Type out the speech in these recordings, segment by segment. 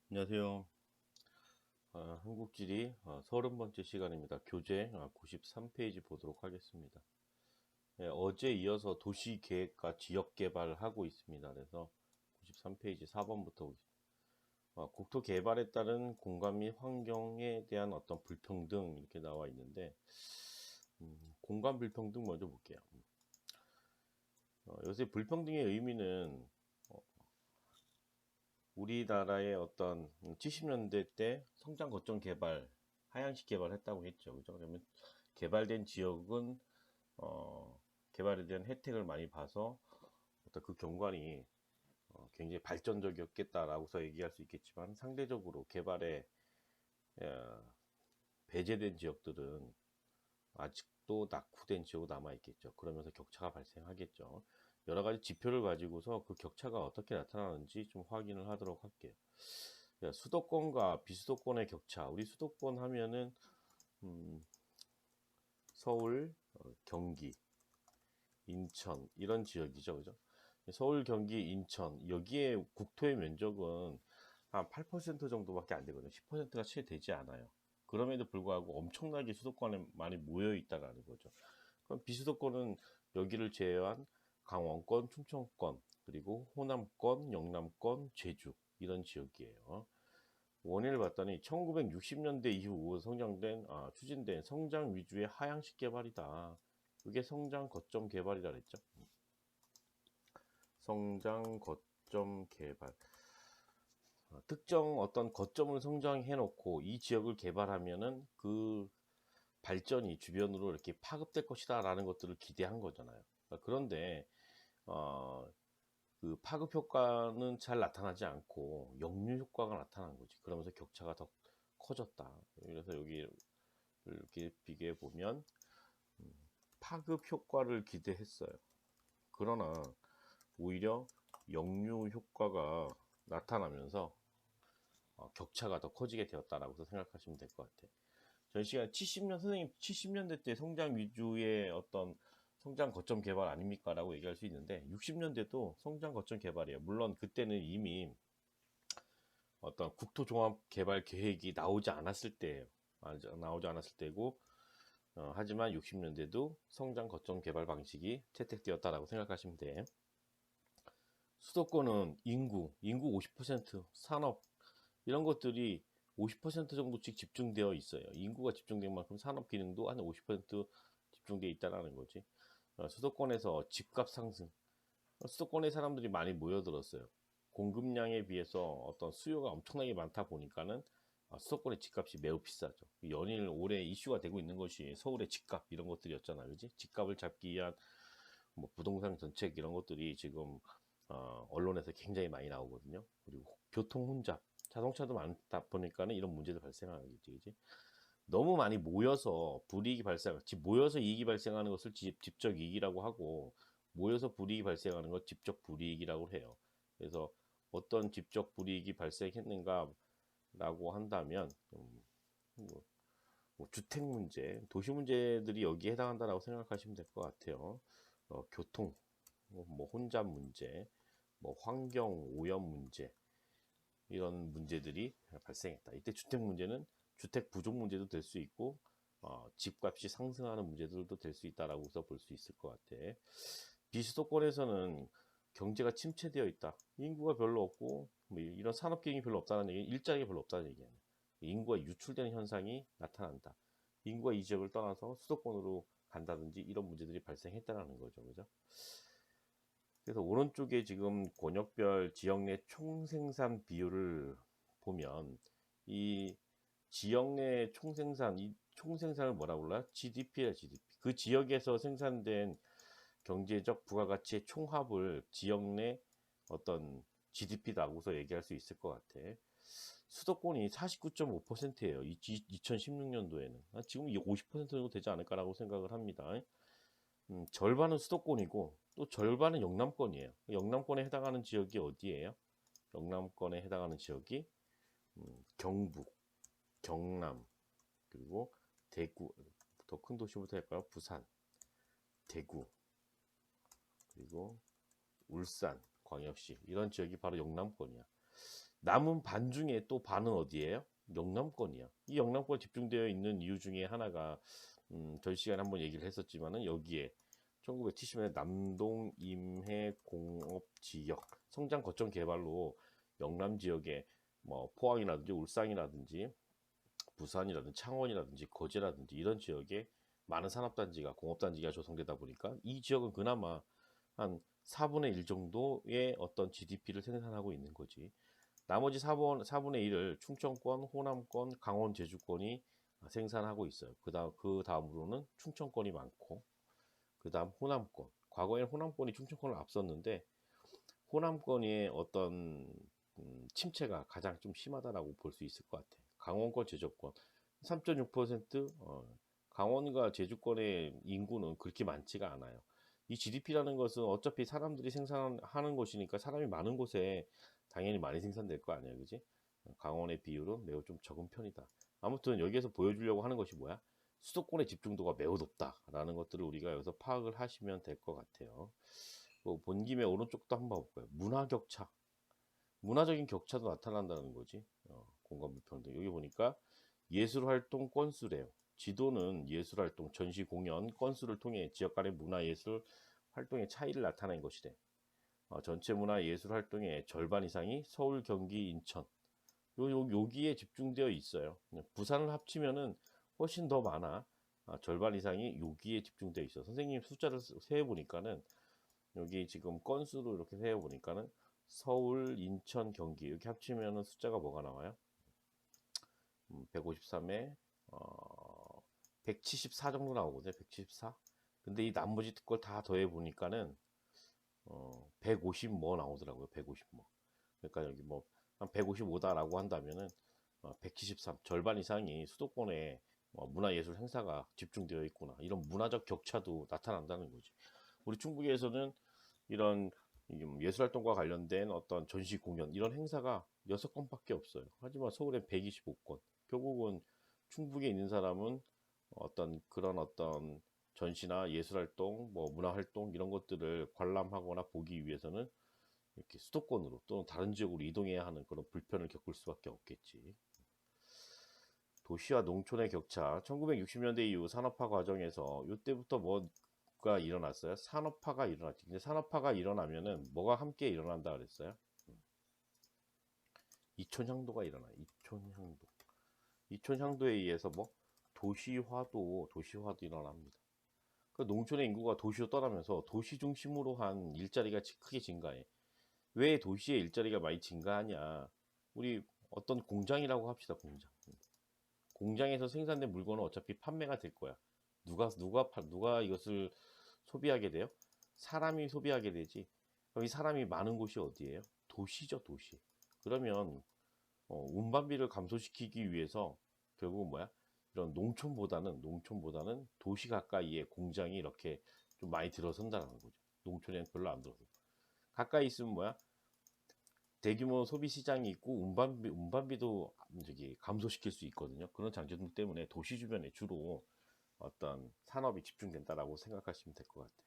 안녕하세요. 한국지리 30번째 시간입니다. 교재 93페이지 보도록 하겠습니다. 네, 어제 이어서 도시계획과 지역개발을 하고 있습니다. 그래서 93페이지 4번부터 국토 개발에 따른 공간 및 환경에 대한 어떤 불평등 이렇게 나와 있는데 공간 불평등 먼저 볼게요. 요새 불평등의 의미는 우리나라의 어떤 70년대 때 성장 거점 개발, 하향식 개발했다고 했죠. 그죠? 그러면 개발된 지역은 개발에 대한 혜택을 많이 봐서 어떤 그 경관이 굉장히 발전적이었겠다라고서 얘기할 수 있겠지만 상대적으로 개발에 배제된 지역들은 아직도 낙후된 지역으로 남아있겠죠. 그러면서 격차가 발생하겠죠. 여러 가지 지표를 가지고서 그 격차가 어떻게 나타나는지 좀 확인을 하도록 할게요. 수도권과 비수도권의 격차. 우리 수도권 하면은 서울, 경기, 인천 이런 지역이죠, 그죠? 서울, 경기, 인천 여기에 국토의 면적은 한 8% 정도밖에 안 되거든요. 10%가 채 되지 않아요. 그럼에도 불구하고 엄청나게 수도권에 많이 모여 있다라는 거죠. 그럼 비수도권은 여기를 제외한 강원권, 충청권, 그리고 호남권, 영남권, 제주 이런 지역이에요. 원인을 봤더니 1960년대 이후 추진된 성장 위주의 하향식 개발이다. 그게 성장 거점 개발이라 그랬죠. 성장 거점 개발. 특정 어떤 거점을 성장해 놓고 이 지역을 개발하면은 그 발전이 주변으로 이렇게 파급될 것이다라는 것들을 기대한 거잖아요. 그런데 어, 그 파급 효과는 잘 나타나지 않고 역류 효과가 나타난 거지. 그러면서 격차가 더 커졌다. 그래서 여기 이렇게 비교해 보면 파급 효과를 기대했어요. 그러나 오히려 역류 효과가 나타나면서 격차가 더 커지게 되었다라고 생각하시면 될 것 같아요. 전 시간 70년 선생님 70년대 때 성장 위주의 어떤 성장 거점 개발 아닙니까? 라고 얘기할 수 있는데 60년대도 성장 거점 개발이에요. 물론 그때는 이미 어떤 국토종합 개발 계획이 나오지 않았을 때예요. 나오지 않았을 때고 하지만 60년대도 성장 거점 개발 방식이 채택되었다라고 생각하시면 돼. 수도권은 인구 50%, 산업 이런 것들이 50% 정도씩 집중되어 있어요. 인구가 집중된 만큼 산업 기능도 한 50% 집중되어 있다는 거지. 수도권에서 집값 상승, 수도권에 사람들이 많이 모여들었어요. 공급량에 비해서 어떤 수요가 엄청나게 많다 보니까는 수도권의 집값이 매우 비싸죠. 연일 올해 이슈가 되고 있는 것이 서울의 집값 이런 것들이었잖아요. 그지? 집값을 잡기 위한 뭐 부동산 정책 이런 것들이 지금 언론에서 굉장히 많이 나오거든요. 그리고 교통 혼잡, 자동차도 많다 보니까는 이런 문제도 발생하겠지, 그지? 너무 많이 모여서 불이익이 모여서 이익이 발생하는 것을 직접 이익이라고 하고, 모여서 불이익이 발생하는 것 직접 불이익이라고 해요. 그래서 어떤 직접 불이익이 발생했는가라고 한다면, 뭐, 주택 문제, 도시 문제들이 여기에 해당한다라고 생각하시면 될 것 같아요. 교통, 뭐 혼잡 문제, 뭐 환경 오염 문제 이런 문제들이 발생했다. 이때 주택 문제는 주택 부족 문제도 될 수 있고 집값이 상승하는 문제들도 될 수 있다라고서 볼 수 있을 것 같아. 비수도권에서는 경제가 침체되어 있다. 인구가 별로 없고 뭐 이런 산업 기능이 별로 없다는 얘기, 일자리가 별로 없다는 얘기예요. 인구가 유출되는 현상이 나타난다. 인구가 이 지역을 떠나서 수도권으로 간다든지 이런 문제들이 발생했다는 거죠. 그죠? 그래서 오른쪽에 지금 권역별 지역 내 총생산 비율을 보면 이 지역 내 총생산, 이 총생산을 뭐라 불러요? GDP야, GDP. 그 지역에서 생산된 경제적 부가가치의 총합을 지역 내 어떤 GDP라고서 얘기할 수 있을 것 같아. 수도권이 49.5%예요. 2016년도에는. 지금 50% 정도 되지 않을까라고 생각을 합니다. 절반은 수도권이고 또 절반은 영남권이에요. 영남권에 해당하는 지역이 어디예요? 영남권에 해당하는 지역이 경북, 경남, 그리고 대구, 더 큰 도시부터 할까요? 부산, 대구, 그리고 울산, 광역시 이런 지역이 바로 영남권이야. 남은 반 중에 또 반은 어디예요? 영남권이야. 이 영남권 집중되어 있는 이유 중에 하나가 전 시간에 한번 얘기를 했었지만은 여기에 1970년대 남동 임해 공업 지역 성장 거점 개발로 영남 지역에 뭐 포항이라든지 울산이라든지 부산이라든지 창원이라든지 거제라든지 이런 지역에 많은 산업단지가 공업단지가 조성되다 보니까 이 지역은 그나마 한 4분의 1 정도의 어떤 GDP를 생산하고 있는 거지. 나머지 4분의 1을 충청권, 호남권, 강원, 제주권이 생산하고 있어요. 그 다음으로는 충청권이 많고, 그 다음 호남권. 과거에는 호남권이 충청권을 앞섰는데, 호남권의 어떤 침체가 가장 좀 심하다라고 볼 수 있을 것 같아요. 강원권, 제주권 3.6%, 강원과 제주권의 인구는 그렇게 많지가 않아요. 이 GDP라는 것은 어차피 사람들이 생산하는 것이니까 사람이 많은 곳에 당연히 많이 생산될 거 아니에요, 그지? 강원의 비율은 매우 좀 적은 편이다. 아무튼 여기에서 보여주려고 하는 것이 뭐야? 수도권의 집중도가 매우 높다라는 것들을 우리가 여기서 파악을 하시면 될 것 같아요. 본 김에 오른쪽도 한번 볼까요? 문화 격차. 문화적인 격차도 나타난다는 거지. 공간 불평등. 여기 보니까 예술활동 건수래요. 지도는 예술활동, 전시 공연 건수를 통해 지역 간의 문화예술 활동의 차이를 나타낸 것이래. 전체 문화예술 활동의 절반 이상이 서울, 경기, 인천 여기에 집중되어 있어요. 부산을 합치면은 훨씬 더 많아. 절반 이상이 여기에 집중되어 있어. 선생님 숫자를 세어 보니까는 여기 지금 건수로 이렇게 세어 보니까는 서울, 인천, 경기 이렇게 합치면은 숫자가 뭐가 나와요? 153에 174 정도 나오거든요. 174. 근데 이 나머지 걸 다 더해 보니까는 150 뭐 나오더라고요. 150 뭐. 그러니까 여기 뭐 한 155다라고 한다면은 173 절반 이상이 수도권에 문화예술 행사가 집중되어 있구나. 이런 문화적 격차도 나타난다는 거지. 우리 충북에서는 이런 예술활동과 관련된 어떤 전시 공연 이런 행사가 6건밖에 없어요. 하지만 서울엔 125건. 결국은 충북에 있는 사람은 그런 어떤 전시나 예술활동, 뭐 문화활동 이런 것들을 관람하거나 보기 위해서는 이렇게 수도권으로 또는 다른 지역으로 이동해야 하는 그런 불편을 겪을 수밖에 없겠지. 도시와 농촌의 격차. 1960년대 이후 산업화 과정에서 이때부터 뭐가 일어났어요? 산업화가 일어났지. 근데 산업화가 일어나면은 뭐가 함께 일어난다 그랬어요? 이촌향도가 일어나. 이촌향도. 이촌향도에 의해서 뭐 도시화도 일어납니다. 그 농촌의 인구가 도시로 떠나면서 도시 중심으로 한 일자리가 크게 증가해. 왜 도시의 일자리가 많이 증가하냐? 우리 어떤 공장이라고 합시다. 공장에서 생산된 물건은 어차피 판매가 될 거야. 누가 이것을 소비하게 돼요? 사람이 소비하게 되지. 그럼 이 사람이 많은 곳이 어디예요? 도시죠, 도시. 그러면 운반비를 감소시키기 위해서 결국은 뭐야? 이런 농촌보다는 도시 가까이에 공장이 이렇게 좀 많이 들어선다는 거죠. 농촌에는 별로 안 들어서. 가까이 있으면 뭐야? 대규모 소비 시장이 있고 운반비도 저기 감소시킬 수 있거든요. 그런 장점 때문에 도시 주변에 주로 어떤 산업이 집중된다라고 생각하시면 될 것 같아요.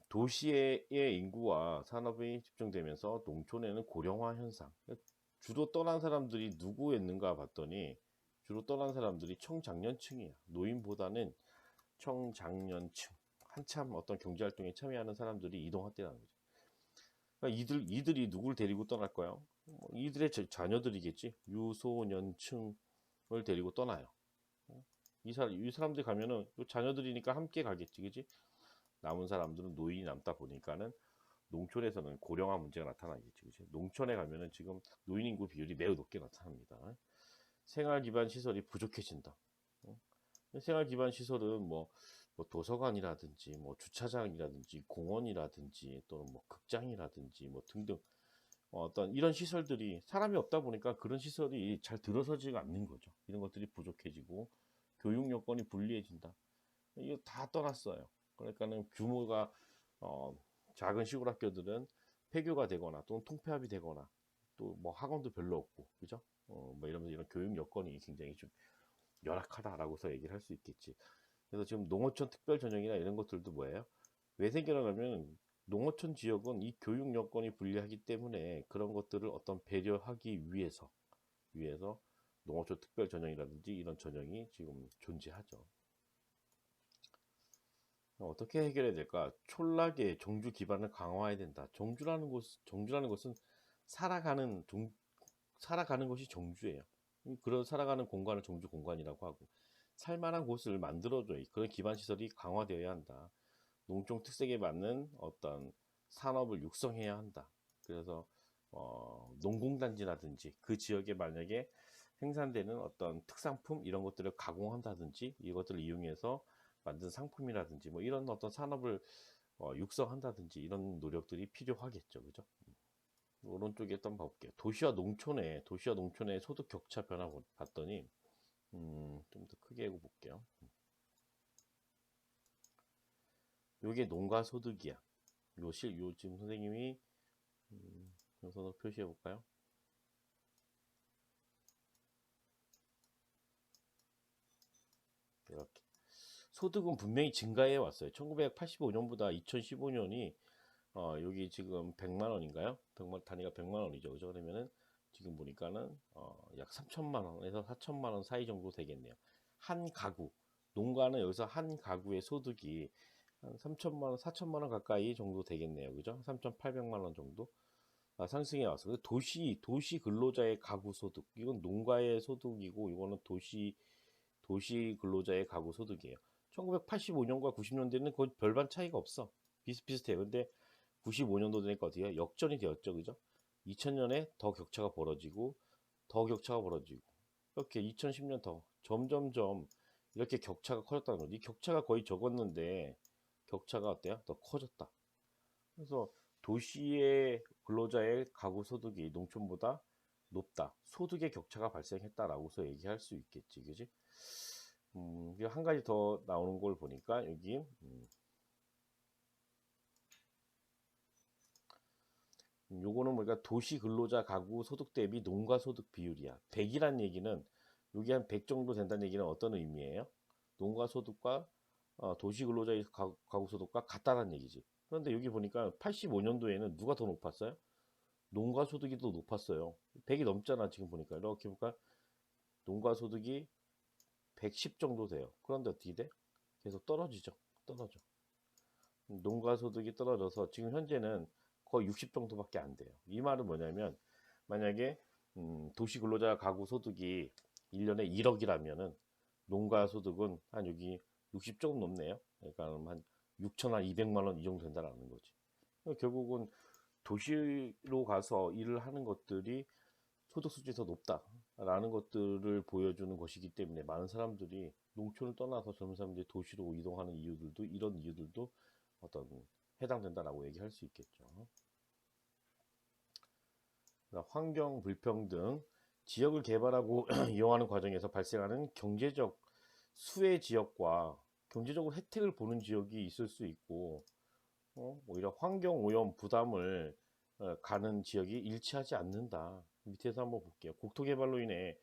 도시의 인구와 산업이 집중되면서 농촌에는 고령화 현상. 주로 떠난 사람들이 누구였는가 봤더니 주로 떠난 사람들이 청장년층이야. 노인보다는 청장년층. 한참 어떤 경제활동에 참여하는 사람들이 이동했다는 거죠. 그러니까 이들이 누구를 데리고 떠날까요? 이들의 자녀들이겠지. 유소년층을 데리고 떠나요. 이 사람들이 가면은 자녀들이니까 함께 가겠지, 그지? 남은 사람들은 노인이 남다 보니까는 농촌에서는 고령화 문제가 나타나겠지, 그지? 농촌에 가면은 지금 노인 인구 비율이 매우 높게 나타납니다. 생활 기반 시설이 부족해진다. 생활 기반 시설은 뭐 도서관이라든지 뭐 주차장이라든지 공원이라든지 또는 뭐 극장이라든지 뭐 등등 어떤 이런 시설들이 사람이 없다 보니까 그런 시설이 잘 들어서지가 않는 거죠. 이런 것들이 부족해지고 교육 여건이 불리해진다. 이거 다 떠났어요. 그러니까는 규모가 작은 시골 학교들은 폐교가 되거나 또는 통폐합이 되거나 또 뭐 학원도 별로 없고 그죠? 뭐 이러면서 이런 교육 여건이 굉장히 좀 열악하다라고서 얘기를 할 수 있겠지. 그래서 지금 농어촌 특별 전형이나 이런 것들도 뭐예요? 왜 생겨나냐면 농어촌 지역은 이 교육 여건이 불리하기 때문에 그런 것들을 어떤 배려하기 위해서 농어촌 특별 전형이라든지 이런 전형이 지금 존재하죠. 어떻게 해결해야 될까? 촌락의 종주 기반을 강화해야 된다. 종주라는 것은 살아가는 살아가는 것이 종주예요. 그런 살아가는 공간을 종주 공간이라고 하고, 살만한 곳을 만들어줘야 그런 기반 시설이 강화되어야 한다. 농촌 특색에 맞는 어떤 산업을 육성해야 한다. 그래서 농공단지라든지 그 지역에 만약에 생산되는 어떤 특산품 이런 것들을 가공한다든지 이것들을 이용해서 만든 상품이라든지 뭐 이런 어떤 산업을 육성한다든지 이런 노력들이 필요하겠죠. 그죠? 오른쪽에 한번 볼게요. 도시와 농촌의 소득 격차 변화 봤더니 좀 더 크게 볼게요. 요게 농가 소득이야. 요 지금 선생님이 영상으로 표시해 볼까요? 이렇게 소득은 분명히 증가해 왔어요. 1985년보다 2015년이 여기 지금 100만 원인가요? 100만 단위가 100만 원이죠. 그죠? 그러면은 지금 보니까는 약 3천만 원에서 4천만 원 사이 정도 되겠네요. 한 가구 농가는 여기서 한 가구의 소득이 한 3천만 원, 4천만 원 가까이 정도 되겠네요. 그죠? 3,800만 원 정도 상승해 왔어요. 도시 근로자의 가구 소득 이건 농가의 소득이고 이거는 도시 근로자의 가구 소득이에요. 1985년과 90년대는 거의 별반 차이가 없어. 비슷비슷해요. 근데 95년도 되니까 어디야? 역전이 되었죠. 그죠? 2000년에 더 격차가 벌어지고 이렇게 2010년 더 점점점 이렇게 격차가 커졌다는 거지. 이 격차가 거의 적었는데 격차가 어때요? 더 커졌다. 그래서 도시의 근로자의 가구 소득이 농촌보다 높다. 소득의 격차가 발생했다라고서 얘기할 수 있겠지. 그지? 한 가지 더 나오는 걸 보니까 여기 요거는 뭐니까 도시 근로자 가구 소득 대비 농가 소득 비율이야. 100이란 얘기는 여기 한 100 정도 된다는 얘기는 어떤 의미예요? 농가 소득과 도시 근로자의 가구 소득과 같다는 얘기지. 그런데 여기 보니까 85년도에는 누가 더 높았어요? 농가 소득이 더 높았어요. 100이 넘잖아. 지금 보니까 이렇게 보니까 농가 소득이 110 정도 돼요. 그런데 어떻게 돼? 계속 떨어지죠. 떨어져. 농가 소득이 떨어져서 지금 현재는 거의 60 정도밖에 안 돼요. 이 말은 뭐냐면 만약에 도시 근로자 가구 소득이 1년에 1억이라면은 농가 소득은 한 여기 60 조금 넘네요. 그러니까 한 6,200만 원 이 정도 된다는 거지. 그러니까 결국은 도시로 가서 일을 하는 것들이 소득 수준이 더 높다라는 것들을 보여주는 것이기 때문에 많은 사람들이 농촌을 떠나서 젊은 사람들이 도시로 이동하는 이유들도 이런 이유들도 어떤 해당된다라고 얘기할 수 있겠죠. 환경 불평등, 지역을 개발하고 이용하는 과정에서 발생하는 경제적 수혜 지역과 경제적으로 혜택을 보는 지역이 있을 수 있고 오히려 환경 오염 부담을 가는 지역이 일치하지 않는다. 밑에서 한번 볼게요. 국토개발로 인해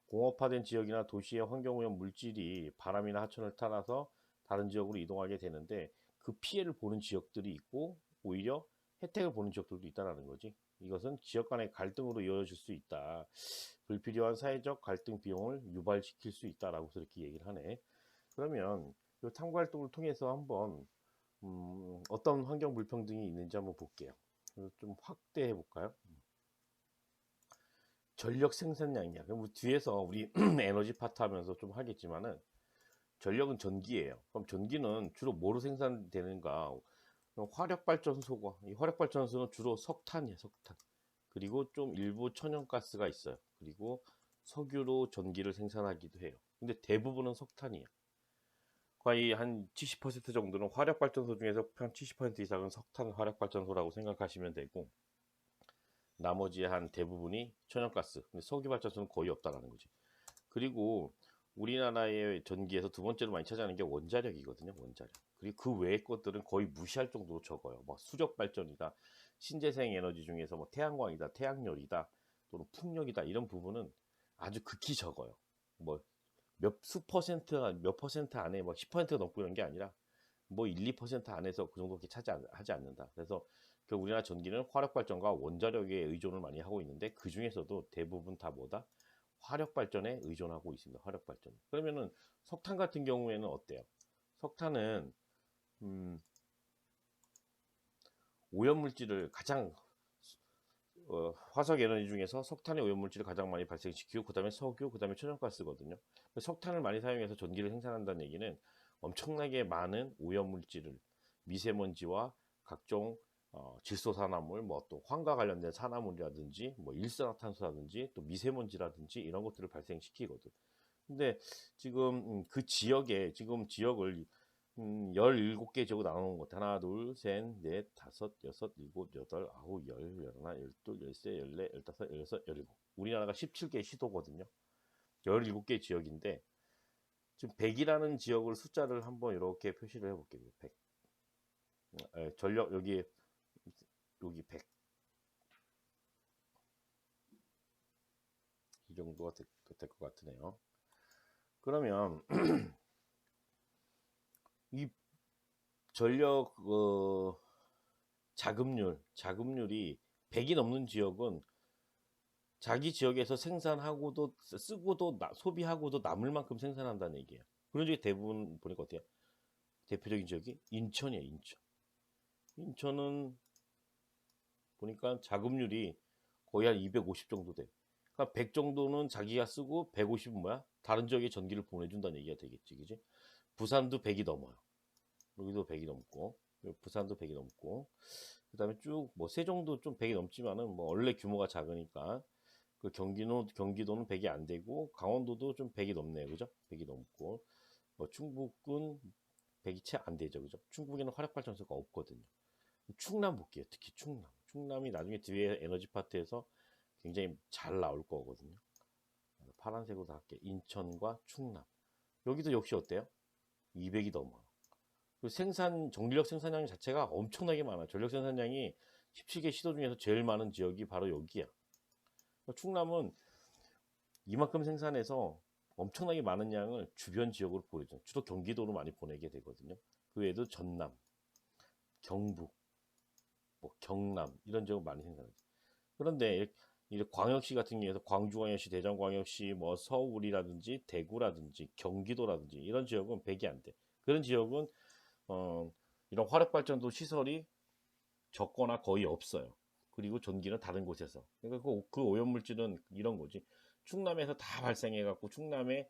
공업화된 지역이나 도시의 환경오염 물질이 바람이나 하천을 따라서 다른 지역으로 이동하게 되는데 그 피해를 보는 지역들이 있고 오히려 혜택을 보는 지역들도 있다는 거지. 이것은 지역 간의 갈등으로 이어질 수 있다. 불필요한 사회적 갈등 비용을 유발시킬 수 있다라고 이렇게 얘기를 하네. 그러면 이 탐구 활동을 통해서 한번 어떤 환경 불평등이 있는지 한번 볼게요. 좀 확대해 볼까요? 전력 생산량이야. 그럼 뒤에서 우리 에너지 파트 하면서 좀 하겠지만은 전력은 전기예요. 그럼 전기는 주로 뭐로 생산되는가? 화력발전소가 이 화력발전소는 주로 석탄이에요. 석탄. 그리고 좀 일부 천연가스가 있어요. 그리고 석유로 전기를 생산하기도 해요. 근데 대부분은 석탄이에요. 거의 한 70% 정도는 화력발전소 중에서 한 70% 이상은 석탄 화력발전소라고 생각하시면 되고 나머지 한 대부분이 천연가스, 근데 석유발전소는 거의 없다라는 거지. 그리고 우리나라의 전기에서 두 번째로 많이 차지하는 게 원자력이거든요. 원자력. 그리고 그 외의 것들은 거의 무시할 정도로 적어요. 뭐 수력 발전이다, 신재생 에너지 중에서 뭐 태양광이다, 태양열이다, 또는 풍력이다 이런 부분은 아주 극히 적어요. 뭐 몇 퍼센트 안에 뭐 10% 넘고 이런 게 아니라 뭐 1, 2% 안에서 그 정도밖에 하지 않는다. 그래서 우리나라 전기는 화력 발전과 원자력에 의존을 많이 하고 있는데 그 중에서도 대부분 다 뭐다? 화력 발전에 의존하고 있습니다. 화력 발전. 그러면은 석탄 같은 경우에는 어때요? 석탄은 오염물질을 가장 화석 에너지 중에서 석탄의 오염물질을 가장 많이 발생시키고 그 다음에 석유, 그 다음에 천연가스거든요. 석탄을 많이 사용해서 전기를 생산한다는 얘기는 엄청나게 많은 오염물질을 미세먼지와 각종 질소산화물, 뭐 또 황과 관련된 산화물이라든지 뭐 일산화탄소라든지 또 미세먼지라든지 이런 것들을 발생시키거든. 근데 지금 그 지역에 지금 지역을 17개 지역으로 나눠놓은 것 같아. 하나, 둘, 셋, 넷, 다섯, 여섯, 일곱, 여덟, 아홉, 열, 열하나, 열둘, 열세, 열네, 열다섯, 열여섯, 열일곱. 우리나라가 17개 시도거든요. 17개 지역인데 지금 100이라는 지역을 숫자를 한번 이렇게 표시를 해볼게요. 100. 전력 여기 100. 이 정도가 될 것 같으네요. 그러면 이 전력 자급률이 100이 넘는 지역은 자기 지역에서 생산하고도 쓰고도 소비하고도 남을 만큼 생산한다는 얘기예요. 그런 지역이 대부분 보니까 어때요? 대표적인 지역이 인천이에요. 인천은 보니까 자급률이 거의 한 250 정도 돼. 그러니까 100 정도는 자기가 쓰고 150은 뭐야? 다른 지역에 전기를 보내준다는 얘기가 되겠지, 그지? 부산도 100이 넘어요. 여기도 100이 넘고, 부산도 100이 넘고, 그 다음에 쭉 뭐 세종도 좀 100이 넘지만은 뭐 원래 규모가 작으니까 그 경기도는 100이 안 되고 강원도도 좀 100이 넘네요, 그죠? 100이 넘고 뭐 충북은 100이 채 안 되죠, 그죠? 충북에는 화력발전소가 없거든요. 충남 볼게요. 특히 충남이 나중에 뒤에 에너지 파트에서 굉장히 잘 나올 거거든요. 파란색으로 다 할게요. 인천과 충남. 여기도 역시 어때요? 200이 넘어요. 전력 생산량 자체가 엄청나게 많아요. 전력 생산량이 17개 시도 중에서 제일 많은 지역이 바로 여기야. 충남은 이만큼 생산해서 엄청나게 많은 양을 주변 지역으로 보내죠. 주로 경기도로 많이 보내게 되거든요. 그 외에도 전남, 경북, 뭐 경남 이런 지역을 많이 생산하죠. 그런데 이 광역시 같은 경우에서 광주광역시, 대전광역시, 뭐 서울이라든지 대구라든지 경기도라든지 이런 지역은 100이 안 돼. 그런 지역은 이런 화력발전도 시설이 적거나 거의 없어요. 그리고 전기는 다른 곳에서. 그러니까 그 오염물질은 이런 거지. 충남에서 다 발생해갖고 충남의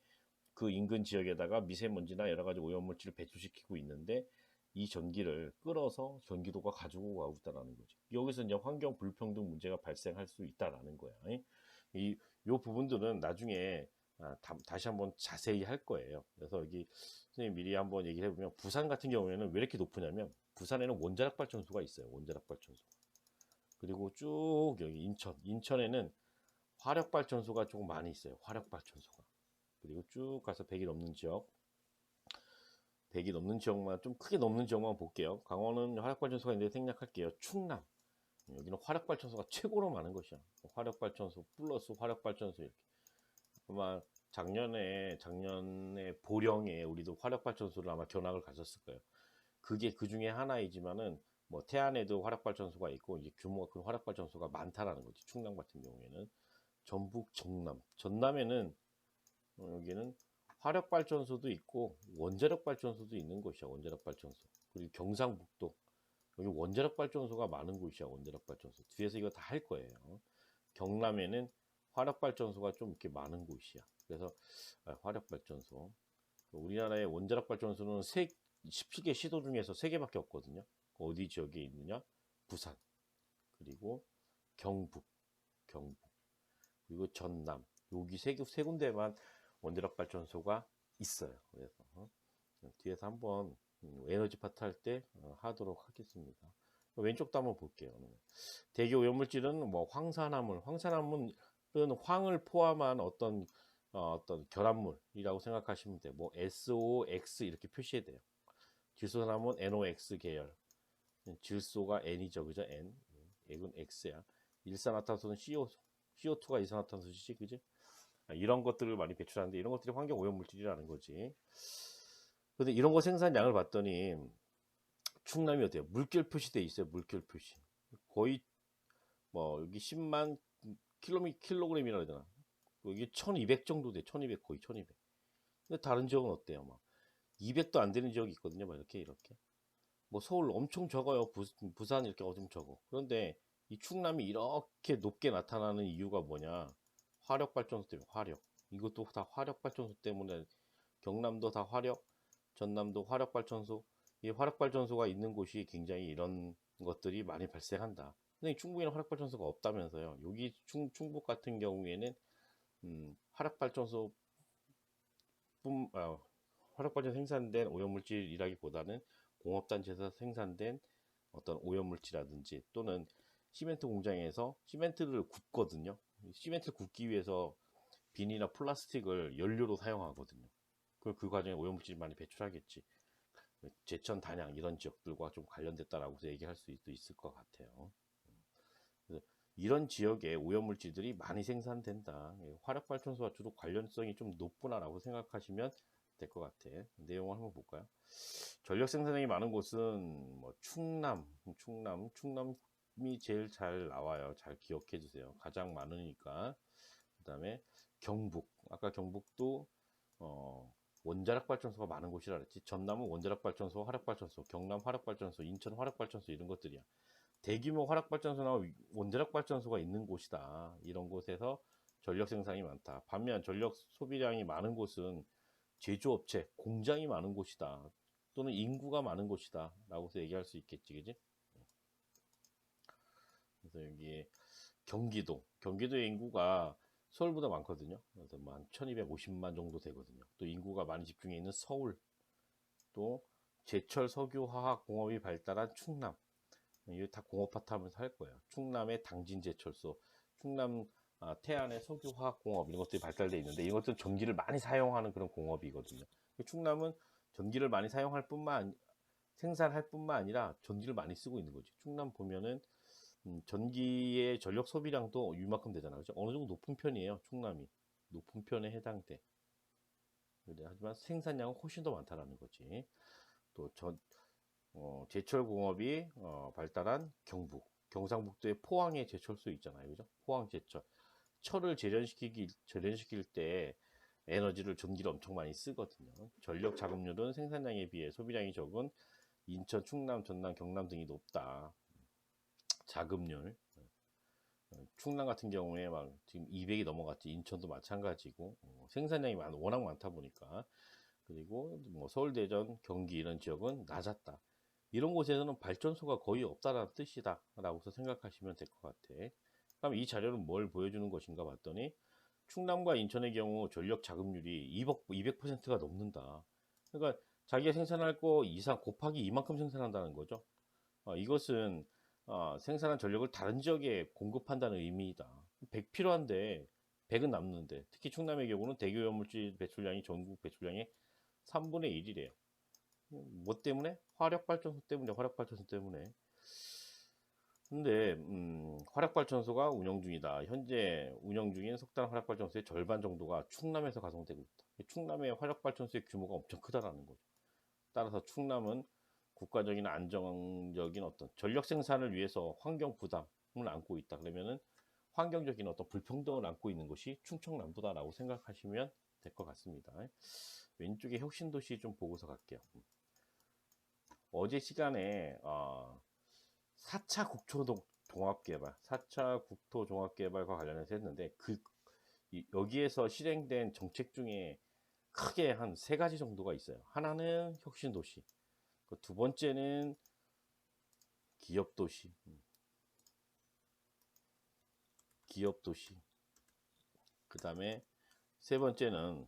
그 인근 지역에다가 미세먼지나 여러 가지 오염물질을 배출시키고 있는데 이 전기를 끌어서 전기도가 가지고 가고 있다는 거지. 여기서 이제 환경 불평등 문제가 발생할 수 있다라는 거야. 요 부분들은 나중에 다시 한번 자세히 할 거예요. 그래서 여기 선생님 미리 한번 얘기를 해보면 부산 같은 경우에는 왜 이렇게 높으냐면 부산에는 원자력 발전소가 있어요. 원자력 발전소. 그리고 쭉 여기 인천에는 화력 발전소가 조금 많이 있어요. 화력 발전소가. 그리고 쭉 가서 100이 넘는 지역 100이 넘는 지역만 좀 크게 넘는 지역만 볼게요. 강원은 화력발전소가 있는데 생략할게요. 충남 여기는 화력발전소가 최고로 많은 것이야. 화력발전소 플러스 화력발전소 이렇게. 아마 작년에 보령에 우리도 화력발전소를 아마 견학을 가셨을 거예요. 그게 그 중에 하나이지만은 뭐 태안에도 화력발전소가 있고 이제 규모가 큰 화력발전소가 많다라는 거지. 충남 같은 경우에는 전북 전남에는 여기는 화력발전소도 있고 원자력 발전소도 있는 곳이야. 원자력 발전소. 그리고 경상북도 여기 원자력 발전소가 많은 곳이야. 원자력 발전소. 뒤에서 이거 다 할 거예요. 경남에는 화력 발전소가 좀 이렇게 많은 곳이야. 그래서 화력 발전소. 우리나라의 원자력 발전소는 17개 시도 중에서 3개밖에 없거든요. 어디 지역에 있느냐? 부산. 그리고 경북. 그리고 전남. 여기 세 군데만 원자력 발전소가 있어요. 그래서 뒤에서 한번 에너지 파트 할 때 하도록 하겠습니다. 왼쪽도 한번 볼게요. 대기 오염물질은 뭐 황산화물은 황을 포함한 어떤 결합물이라고 생각하시면 돼요. 뭐 SOX 이렇게 표시해야 돼요. 질소산화물은 NOx 계열. 질소가 N이죠, 그죠? N. 액은 X야. 일산화탄소는 CO2가 이산화탄소지, 그지? 이런 것들을 많이 배출하는데 이런 것들이 환경 오염 물질이라는 거지. 근데 이런 거 생산량을 봤더니 충남이 어때요? 물결 표시돼 있어요. 물결 표시. 거의 뭐 여기 10만 킬로그램이라 해야 되나? 여기 1200 정도 돼. 1200 거의 1200. 근데 다른 지역은 어때요? 막 200도 안 되는 지역이 있거든요. 막 이렇게. 뭐 서울 엄청 적어요. 부산 이렇게 좀 적어. 그런데 이 충남이 이렇게 높게 나타나는 이유가 뭐냐? 화력 발전소 때문에 화력. 이것도 다 화력 발전소 때문에 경남도 다 화력, 전남도 화력 발전소. 이 화력 발전소가 있는 곳이 굉장히 이런 것들이 많이 발생한다. 근데 충북에는 화력 발전소가 없다면서요. 여기 충북 같은 경우에는 화력 발전소 화력발전 생산된 오염물질이라기보다는 공업단지에서 생산된 어떤 오염물질이라든지 또는 시멘트 공장에서 시멘트를 굽거든요. 시멘트를 굽기 위해서 비닐이나 플라스틱을 연료로 사용하거든요. 그 과정에 오염물질이 많이 배출하겠지. 제천, 단양 이런 지역들과 좀 관련됐다라고 얘기할 수도 있을 것 같아요. 이런 지역에 오염물질들이 많이 생산된다. 화력발전소와 주로 관련성이 좀 높구나라고 생각하시면 될 것 같아. 내용을 한번 볼까요? 전력 생산량이 많은 곳은 뭐 충남이 제일 잘 나와요. 잘 기억해 주세요. 가장 많으니까. 그 다음에 경북, 아까 경북도 원자력 발전소가 많은 곳이라 그랬지. 전남은 원자력 발전소, 화력 발전소, 경남 화력 발전소, 인천 화력 발전소 이런 것들이야. 대규모 화력 발전소나 원자력 발전소가 있는 곳이다. 이런 곳에서 전력 생산이 많다. 반면 전력 소비량이 많은 곳은 제조업체, 공장이 많은 곳이다. 또는 인구가 많은 곳이다. 라고서 얘기할 수 있겠지, 그지? 그래서 여기 경기도의 인구가 서울보다 많거든요. 그래서 한 1250만 정도 되거든요. 또 인구가 많이 집중해 있는 서울, 또 제철 석유 화학 공업이 발달한 충남, 이게 다 공업화타 하면서 할 거예요. 충남의 당진제철소, 충남 태안의 석유화학공업 이런 것들이 발달되어 있는데 이런 것들은 전기를 많이 사용하는 그런 공업이거든요. 충남은 전기를 많이 생산할 뿐만 아니라 전기를 많이 쓰고 있는 거지. 충남 보면은 전기의 전력 소비량도 이만큼 되잖아요. 그죠? 어느 정도 높은 편이에요. 충남이 높은 편에 해당돼. 하지만 생산량은 훨씬 더 많다라는 거지. 또 제철 공업이 발달한 경상북도의 포항에 제철소 있잖아요. 그죠? 포항 제철. 철을 재련시킬 때 에너지를 전기를 엄청 많이 쓰거든요. 전력 자급률은 생산량에 비해 소비량이 적은 인천, 충남, 전남, 경남 등이 높다. 자급률. 충남 같은 경우에 막 지금 200이 넘어갔지. 인천도 마찬가지고 생산량이 워낙 많다 보니까. 그리고 뭐 서울, 대전, 경기 이런 지역은 낮았다. 이런 곳에서는 발전소가 거의 없다라는 뜻이다 라고 생각하시면 될 것 같아. 그럼 이 자료는 뭘 보여주는 것인가 봤더니 충남과 인천의 경우 전력 자급률이 200%가 넘는다. 그러니까 자기가 생산할 거 이상 곱하기 이만큼 생산한다는 거죠. 이것은 생산한 전력을 다른 지역에 공급한다는 의미이다. 100 필요한데 100은 남는데, 특히 충남의 경우는 대기오염물질 배출량이 전국 배출량의 3분의 1이래요. 뭐 때문에? 화력발전소 때문에. 근데 화력발전소가 운영 중이다. 현재 운영 중인 석탄 화력발전소의 절반 정도가 충남에서 가동되고 있다. 충남의 화력발전소의 규모가 엄청 크다라는 거죠. 따라서 충남은 국가적인 안정적인 어떤 전력 생산을 위해서 환경 부담을 안고 있다. 그러면은 환경적인 어떤 불평등을 안고 있는 것이 충청남도다라고 생각하시면 될 것 같습니다. 왼쪽에 혁신도시 좀 보고서 갈게요. 어제 시간에 4차 종합개발, 4차 국토종합개발과 관련해서 했는데 여기에서 실행된 정책 중에 크게 한 3가지 정도가 있어요. 하나는 혁신도시, 두 번째는 기업도시, 그 다음에 세 번째는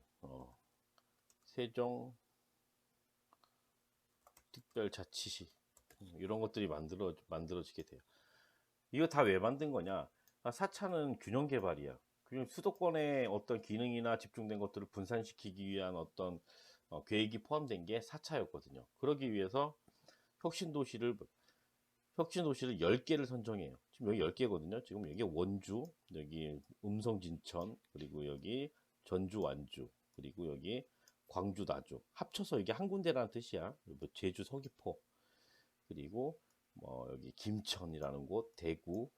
세종특별자치시, 이런 것들이 만들어지게 돼요. 이거 다 왜 만든 거냐? 4차는 균형 개발이야. 수도권의 어떤 기능이나 집중된 것들을 분산시키기 위한 어떤 계획이 포함된 게 4차였거든요. 그러기 위해서 혁신도시를 10개를 선정해요. 지금 여기 10개거든요. 지금 여기 원주, 여기 음성진천, 그리고 여기 전주 완주, 그리고 여기 광주 나주. 합쳐서 이게 한 군데라는 뜻이야. 제주 서귀포. 그리고 뭐 여기 김천이라는 곳, 대구,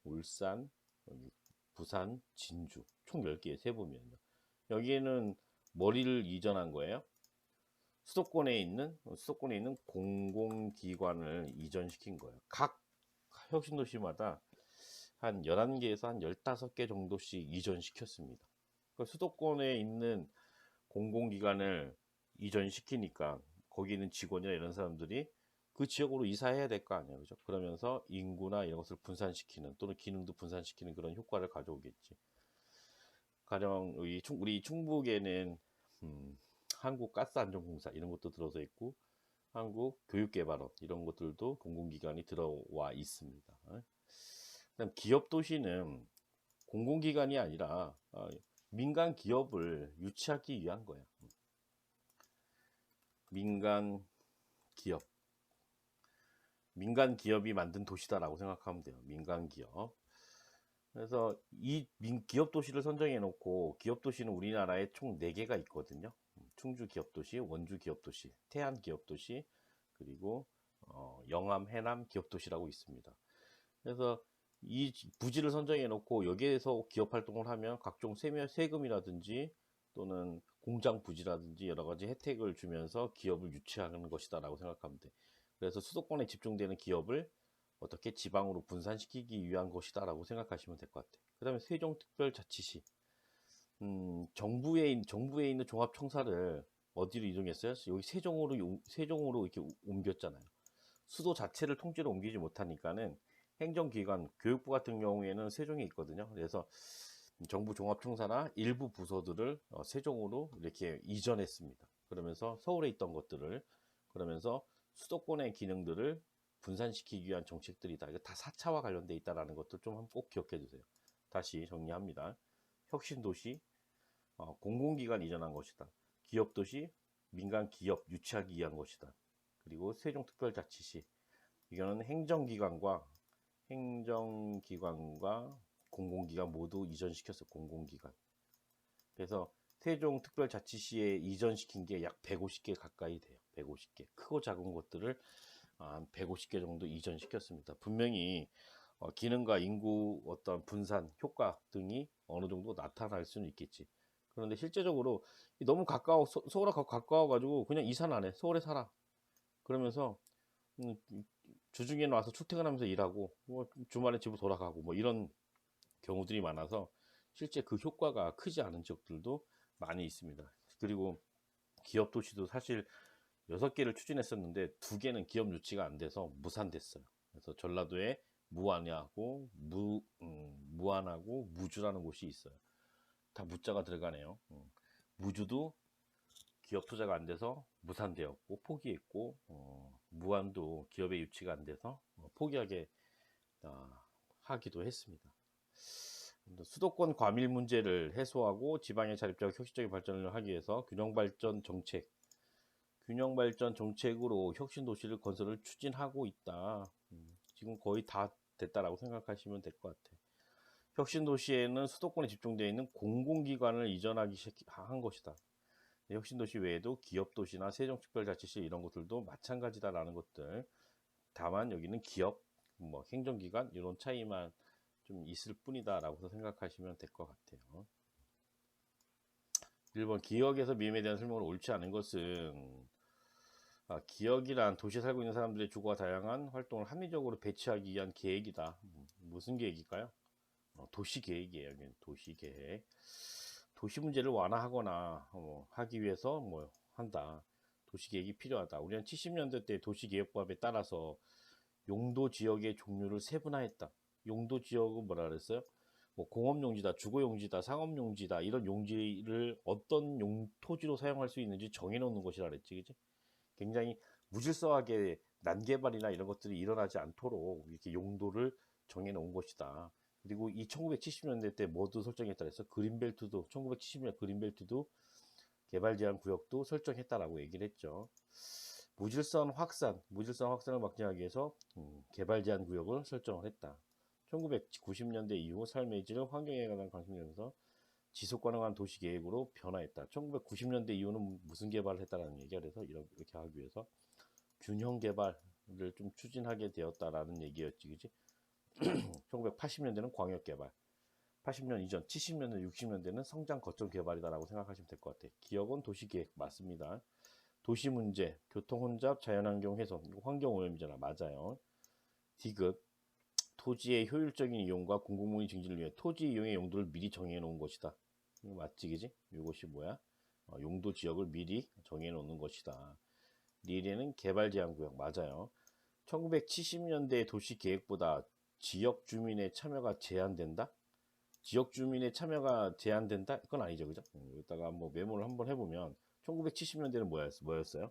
울산, 여기 부산, 진주 총 10개 세보면요. 여기에는 머리를 이전한 거예요. 수도권에 있는 공공기관을 이전시킨 거예요. 각 혁신도시마다 한 11개에서 한 15개 정도씩 이전시켰습니다. 그러니까 수도권에 있는 공공기관을 이전시키니까 거기 있는 직원이나 이런 사람들이 그 지역으로 이사해야 될 거 아니에요. 그죠? 그러면서 인구나 이런 것을 분산시키는 또는 기능도 분산시키는 그런 효과를 가져오겠지. 가령 우리 충북에는 한국가스안전공사 이런 것도 들어서 있고 한국교육개발원 이런 것들도 공공기관이 들어와 있습니다. 그다음 기업도시는 공공기관이 아니라 민간 기업을 유치하기 위한 거야. 민간 기업이 만든 도시다라고 생각하면 돼요. 민간 기업. 그래서 이 기업 도시를 선정해 놓고 기업 도시는 우리나라에 총 4개가 있거든요. 충주 기업 도시, 원주 기업 도시, 태안 기업 도시, 그리고 영암, 해남 기업 도시라고 있습니다. 그래서 이 부지를 선정해 놓고 여기에서 기업 활동을 하면 각종 세금이라든지 또는 공장 부지라든지 여러 가지 혜택을 주면서 기업을 유치하는 것이다라고 생각하면 돼. 그래서 수도권에 집중되는 기업을 어떻게 지방으로 분산시키기 위한 것이다라고 생각하시면 될 것 같아요. 그 다음에 세종특별자치시. 정부에 있는 종합청사를 어디로 이동했어요? 여기 세종으로 이렇게 옮겼잖아요. 수도 자체를 통째로 옮기지 못하니까는 행정기관, 교육부 같은 경우에는 세종에 있거든요. 그래서 정부 종합청사나 일부 부서들을 세종으로 이렇게 이전했습니다. 그러면서 서울에 있던 것들을 그러면서 수도권의 기능들을 분산시키기 위한 정책들이다. 이거 다 4차와 관련돼 있다는 것도 좀 꼭 기억해 주세요. 다시 정리합니다. 혁신도시, 공공기관 이전한 것이다. 기업도시, 민간 기업 유치하기 위한 것이다. 그리고 세종특별자치시, 이거는 행정기관과 공공기관 모두 이전시켰어. 공공기관. 그래서 세종특별자치시에 이전시킨 게 약 150개 가까이 돼요. 150개. 크고 작은 것들을 한 150개 정도 이전시켰습니다. 분명히 기능과 인구 어떤 분산 효과 등이 어느 정도 나타날 수는 있겠지. 그런데 실제적으로 너무 서울하고 가까워 가지고 그냥 이사는 안 해. 서울에 살아. 그러면서 주중에는 와서 출퇴근하면서 일하고 뭐 주말에 집으로 돌아가고 뭐 이런 경우들이 많아서 실제 그 효과가 크지 않은 지역들도 많이 있습니다. 그리고 기업 도시도 사실 6개를 추진했었는데 2개는 기업 유치가 안 돼서 무산됐어요. 그래서 전라도에 무안하고 무주라는 곳이 있어요. 다 무자가 들어가네요. 무주도 기업 투자가 안 돼서 무산되었고 포기했고 무안도 기업의 유치가 안 돼서 포기하게 하기도 했습니다. 수도권 과밀 문제를 해소하고 지방의 자립적이고 혁신적인 발전을 하기 위해서 균형 발전 정책으로 혁신 도시를 건설을 추진하고 있다. 지금 거의 다 됐다라고 생각하시면 될 것 같아요. 혁신 도시에는 수도권에 집중되어 있는 공공기관을 이전하기 한 것이다. 혁신 도시 외에도 기업 도시나 세종특별자치시 이런 것들도 마찬가지다라는 것들. 다만 여기는 기업, 뭐 행정기관 이런 차이만 좀 있을 뿐이다라고 생각하시면 될 것 같아요. 1번 기억에서 미임에 대한 설명을 옳지 않은 것은 기억이란 도시에 살고 있는 사람들의 주거와 다양한 활동을 합리적으로 배치하기 위한 계획이다. 무슨 계획일까요? 도시계획이에요. 도시계획. 도시 문제를 완화하거나 하기 위해서 한다. 도시계획이 필요하다. 우리는 70년대 때 도시계획법에 따라서 용도 지역의 종류를 세분화했다. 용도 지역은 뭐라 그랬어요? 공업용지다, 주거용지다, 상업용지다 이런 용지를 어떤 토지로 사용할 수 있는지 정해놓는 것이라 그랬지, 그지? 굉장히 무질서하게 난개발이나 이런 것들이 일어나지 않도록 이렇게 용도를 정해놓은 것이다. 그리고 이 1970년대 때 뭐도 설정했다 그래서 그린벨트도 1970년 그린벨트도 개발 제한 구역도 설정했다라고 얘기를 했죠. 무질서한 확산을 막지하기 위해서 개발 제한 구역을 설정을 했다. 1990년대 이후 삶의 질은 환경에 관한 관심이 면서 지속 가능한 도시 계획으로 변화했다. 1990년대 이후는 무슨 개발을 했다라는 얘기가 돼서 이렇게 하기 위해서 균형 개발, 좀 추진하게 되었다라는 얘기였지, 그지? 1980년대는 광역 개발, 80년 이전, 70년대, 60년대는 성장 거점 개발이다라고 생각하시면 될 것 같아. 기억은 도시계획 맞습니다. 도시 문제, 교통 혼잡, 자연환경 훼손, 이거 환경 오염이잖아. 맞아요. 디귿, 토지의 효율적인 이용과 공공물인 증진을 위해 토지 이용의 용도를 미리 정해 놓은 것이다. 이거 맞지, 그지? 이것이 뭐야? 용도 지역을 미리 정해 놓는 것이다. 리에는 개발 제한 구역 맞아요. 1970년대 도시 계획보다 지역 주민의 참여가 제한된다? 지역 주민의 참여가 제한된다? 그건 아니죠, 그죠? 여기다가 뭐 메모를 한번 해보면 1970년대는 뭐였어요?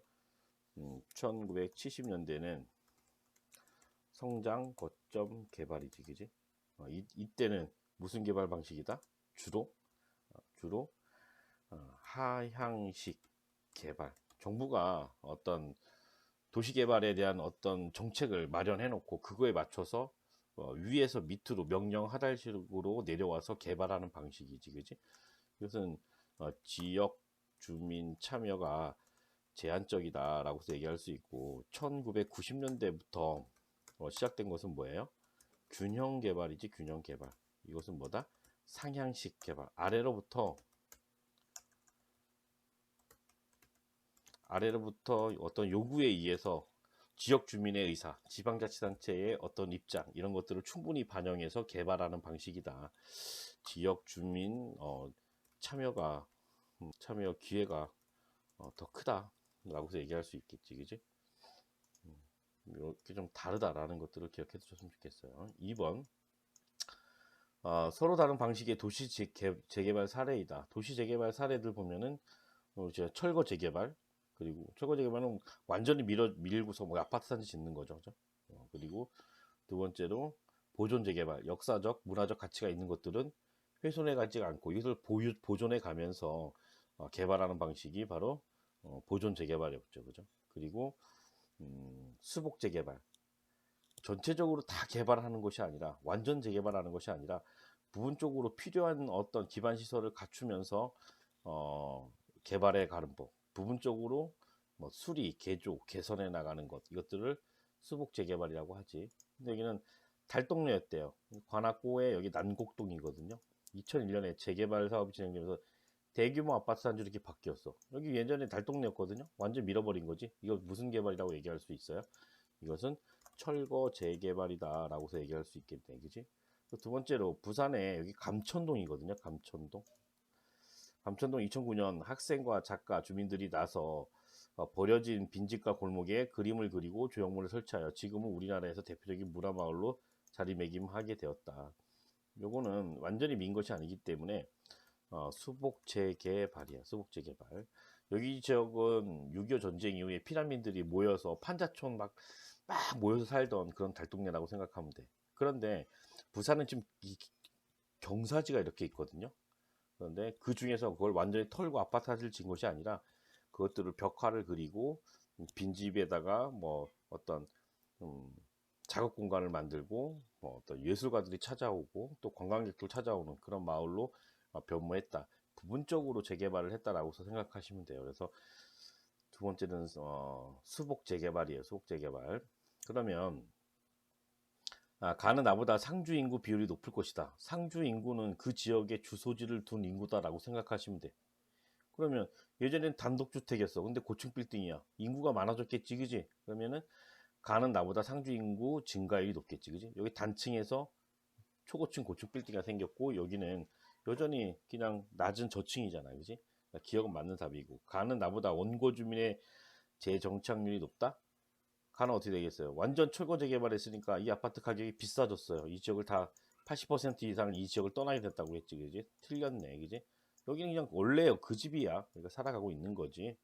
1970년대는 성장 거점 개발이지, 그지? 이때는 무슨 개발 방식이다? 주로 하향식 개발. 정부가 어떤 도시 개발에 대한 어떤 정책을 마련해 놓고 그거에 맞춰서 위에서 밑으로 명령 하달식으로 내려와서 개발하는 방식이지, 그지? 이것은 지역 주민 참여가 제한적이다라고 얘기할 수 있고 1990년대부터 시작된 것은 뭐예요? 균형 개발이지, 균형 개발. 이것은 뭐다? 상향식 개발. 아래로부터 어떤 요구에 의해서 지역 주민의 의사, 지방자치단체의 어떤 입장 이런 것들을 충분히 반영해서 개발하는 방식이다. 지역 주민 참여 기회가 더 크다라고 얘기할 수 있겠지, 그지? 이렇게 좀 다르다라는 것들을 기억해 두셨으면 좋겠어요. 2번 서로 다른 방식의 도시 재개발 사례이다. 도시 재개발 사례들 보면은 이제 철거 재개발, 그리고 철거 재개발은 완전히 밀고서 뭐 아파트 단지 짓는 거죠, 그죠? 그리고 두 번째로 보존 재개발, 역사적, 문화적 가치가 있는 것들은 훼손해 가지 않고 이것을 보존해 가면서 개발하는 방식이 바로 보존 재개발이었죠, 그죠? 그리고 수복 재개발, 전체적으로 다 개발하는 것이 아니라 완전 재개발하는 것이 아니라 부분적으로 필요한 어떤 기반 시설을 갖추면서 개발해 가는 법, 부분적으로 뭐 수리, 개조, 개선해 나가는 것, 이것들을 수복 재개발이라고 하지. 근데 여기는 달동네였대요. 관악구의 여기 난곡동이거든요. 2001년에 재개발 사업이 진행되면서 대규모 아파트 단지로 이렇게 바뀌었어. 여기 예전에 달동네였거든요. 완전 밀어버린 거지. 이거 무슨 개발이라고 얘기할 수 있어요? 이것은 철거 재개발이다 라고 얘기할 수 있겠네, 그지? 두 번째로 부산에 여기 감천동이거든요. 감천동 2009년 학생과 작가, 주민들이 나서 버려진 빈집과 골목에 그림을 그리고 조형물을 설치하여 지금은 우리나라에서 대표적인 문화마을로 자리매김하게 되었다. 요거는 완전히 민 것이 아니기 때문에 수복 재개발이야. 수복 재개발. 여기 지역은 6.25 전쟁 이후에 피난민들이 모여서 판자촌 막 모여서 살던 그런 달동네라고 생각하면 돼. 그런데 부산은 지금 경사지가 이렇게 있거든요. 그런데 그 중에서 그걸 완전히 털고 아파트를 짓는 것이 아니라 그것들을 벽화를 그리고 빈집에다가 뭐 어떤 작업 공간을 만들고 뭐 어떤 예술가들이 찾아오고 또 관광객들 찾아오는 그런 마을로 변모했다. 부분적으로 재개발을 했다라고 생각하시면 돼요. 그래서 두 번째는 수복 재개발이에요. 수복 재개발. 그러면 가는 나보다 상주 인구 비율이 높을 것이다. 상주 인구는 그 지역에 주소지를 둔 인구다라고 생각하시면 돼. 그러면 예전엔 단독주택이었어. 근데 고층 빌딩이야. 인구가 많아졌겠지, 그지? 그러면은 가는 나보다 상주 인구 증가율이 높겠지, 그지? 여기 단층에서 초고층, 고층 빌딩이 생겼고 여기는 여전히 그냥 낮은 저층이잖아, 그지? 그러니까 기억은 맞는 답이고 가는 나보다 원고 주민의 재정착률이 높다? 가는 어떻게 되겠어요? 완전 철거 재개발했으니까 이 아파트 가격이 비싸졌어요. 이 지역을 다 80% 이상 이 지역을 떠나게 됐다고 했지, 그지? 틀렸네, 그지? 여기는 그냥 원래 그 집이야. 그러니까 살아가고 있는 거지.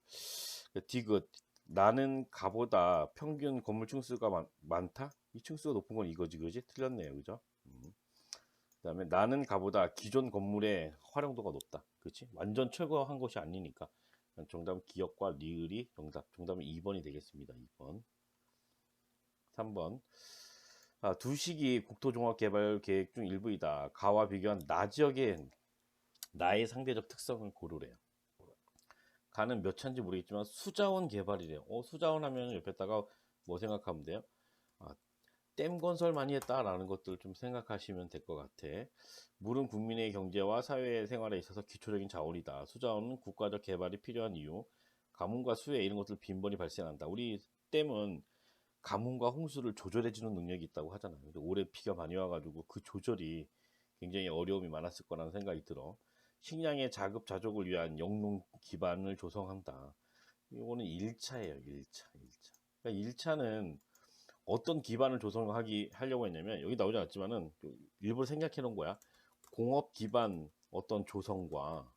디귿, 나는 가보다 평균 건물 층수가 많다? 이 층수가 높은 건 이거지, 그지? 틀렸네요, 그죠? 그다음에 나는 가보다 기존 건물의 활용도가 높다. 그렇지? 완전 철거한 것이 아니니까. 정답은 기역과 리을이 정답은 2번이 되겠습니다. 2번. 3번. 두시기 국토종합개발계획 중 일부이다. 가와 비교한 나 지역의 나의 상대적 특성을 고르래요. 가는 몇 차인지 모르겠지만 수자원 개발이래요. 수자원 하면 옆에다가 뭐 생각하면 돼요? 아, 댐 건설 많이 했다라는 것들 좀 생각하시면 될 것 같아. 물은 국민의 경제와 사회 생활에 있어서 기초적인 자원이다. 수자원은 국가적 개발이 필요한 이유. 가뭄과 수해 이런 것들 빈번히 발생한다. 우리 댐은 가뭄과 홍수를 조절해주는 능력이 있다고 하잖아요. 근데 올해 비가 많이 와가지고 그 조절이 굉장히 어려움이 많았을 거라는 생각이 들어. 식량의 자급자족을 위한 영농 기반을 조성한다. 이거는 1차예요, 1차. 그러니까 1차는 어떤 기반을 하려고 했냐면, 여기 나오지 않았지만은, 일부러 생각해 놓은 거야. 공업 기반 어떤 조성과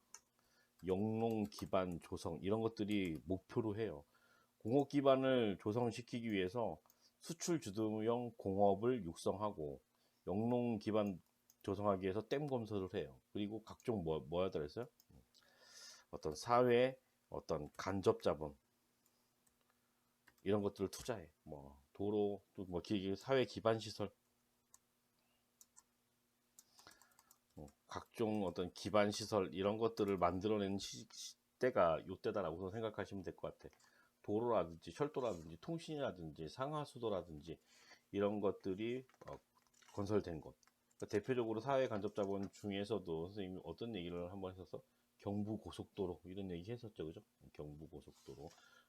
영농 기반 조성, 이런 것들이 목표로 해요. 공업 기반을 조성시키기 위해서 수출 주도형 공업을 육성하고, 영농 기반 조성하기 위해서 댐 건설을 해요. 그리고 각종 뭐 하더라 했어요? 어떤 사회, 어떤 간접 자본, 이런 것들을 투자해. 뭐 도로, 또 뭐 사회 기반 시설, 각종 어떤 기반 시설 이런 것들을 만들어낸 때가 요때다라고 생각하시면 될 것 같아. 도로라든지 철도라든지 통신이라든지 상하수도라든지 이런 것들이 건설된 것. 그러니까 대표적으로 사회 간접 자본 중에서도 선생님이 어떤 얘기를 한번 했었어? 경부고속도로 이런 얘기 했었죠, 그죠?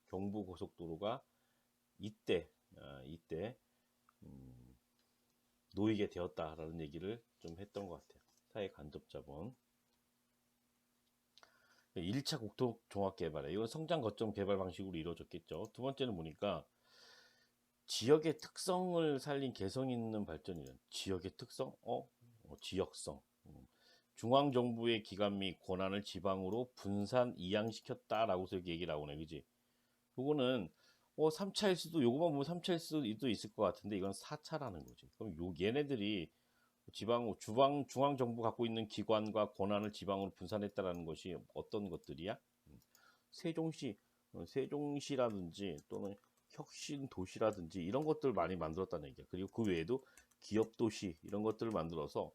경부고속도로가 이때 음, 놓이게 되었다라는 얘기를 좀 했던 것 같아요. 사회 간접 자본. 1차 국토 종합 개발에 이건 성장 거점 개발 방식으로 이루어졌겠죠. 두 번째는 보니까 지역의 특성을 살린 개성 있는 발전이는 지역의 특성, 지역성. 중앙정부의 기관 및 권한을 지방으로 분산 이양시켰다라고 해서 얘기 나오네, 그지? 요거는 3차일 수도, 요거만 보면 3차일 수도 있을 것 같은데 이건 4차라는 거지. 그럼 얘네들이 중앙 정부 갖고 있는 기관과 권한을 지방으로 분산했다라는 것이 어떤 것들이야? 세종시, 세종시라든지 또는 혁신도시라든지 이런 것들을 많이 만들었다는 얘기야. 그리고 그 외에도 기업도시 이런 것들을 만들어서